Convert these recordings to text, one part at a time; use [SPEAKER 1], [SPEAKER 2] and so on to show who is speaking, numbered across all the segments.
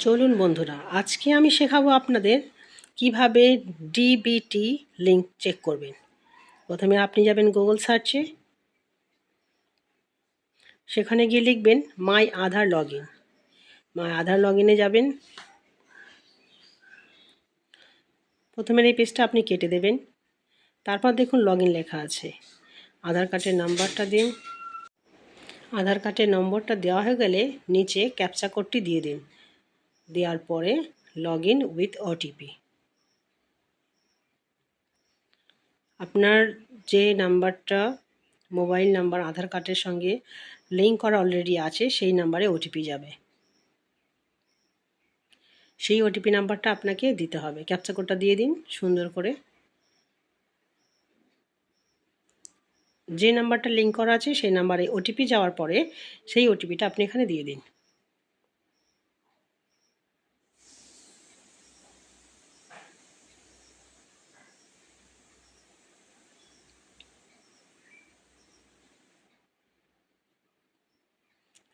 [SPEAKER 1] চলুন বন্ধুরা, আজকে আমি শেখাবো আপনাদের কিভাবে ডিবিটি লিঙ্ক চেক করবেন। প্রথমে আপনি যাবেন গুগল সার্চে, সেখানে গিয়ে লিখবেন my Aadhaar log in. My Aadhaar log ইনে যাবেন। প্রথমের এই পেজটা আপনি কেটে দেবেন। তারপর দেখুন লগ ইন লেখা আছে। আধার কার্ডের নাম্বারটা দিন। আধার কার্ডের নম্বরটা দেওয়া হয়ে গেলে নিচে ক্যাপচা কোডটি দিয়ে দিন। দেওয়ার পরে লগ ইন উইথ ওটিপি। আপনার যে নাম্বারটা মোবাইল নাম্বার আধার কার্ডের সঙ্গে লিঙ্ক করা অলরেডি আছে সেই নাম্বারে ওটিপি যাবে। সেই ওটিপি নাম্বারটা আপনাকে দিতে হবে। ক্যাপচা কোডটা দিয়ে দিন সুন্দর করে। যে নাম্বারটা লিঙ্ক করা আছে সেই নাম্বারে ওটিপি যাওয়ার পরে সেই ওটিপিটা আপনি এখানে দিয়ে দিন।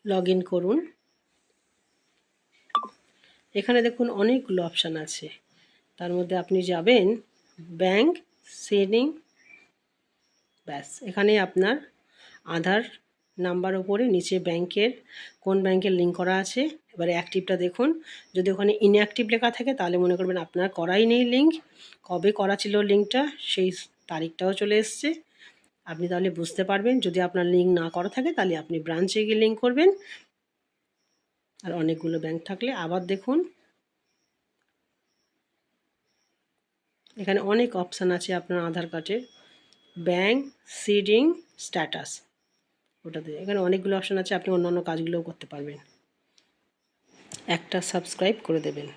[SPEAKER 1] লগ ইন করুন। এখানে দেখুন অনেকগুলো অপশান আছে। তার মধ্যে আপনি যাবেন ব্যাংক সেভিং। ব্যাস, এখানে আপনার আধার নাম্বার ওপরে নিচে ব্যাংকের কোন ব্যাংকের লিঙ্ক করা আছে। এবারে অ্যাক্টিভটা দেখুন। যদি ওখানে ইনঅ্যাক্টিভ লেখা থাকে তাহলে মনে করবেন আপনার করাই নেই লিঙ্ক। কবে করা ছিল লিঙ্কটা সেই তারিখটাও চলে এসছে। আপনি তাহলে বুঝতে পারবেন। যদি আপনার লিঙ্ক না করা থাকে তাহলে আপনি ব্রাঞ্চে গিয়ে লিঙ্ক করবেন। আর অনেকগুলো ব্যাংক থাকলে আবার দেখুন, এখানে অনেক অপশান আছে আপনার আধার কার্ডের। ব্যাংক সিডিং স্ট্যাটাস, ওটাতে এখানে অনেকগুলো অপশান আছে। আপনি অন্যান্য কাজগুলোও করতে পারবেন। একটা সাবস্ক্রাইব করে দেবেন।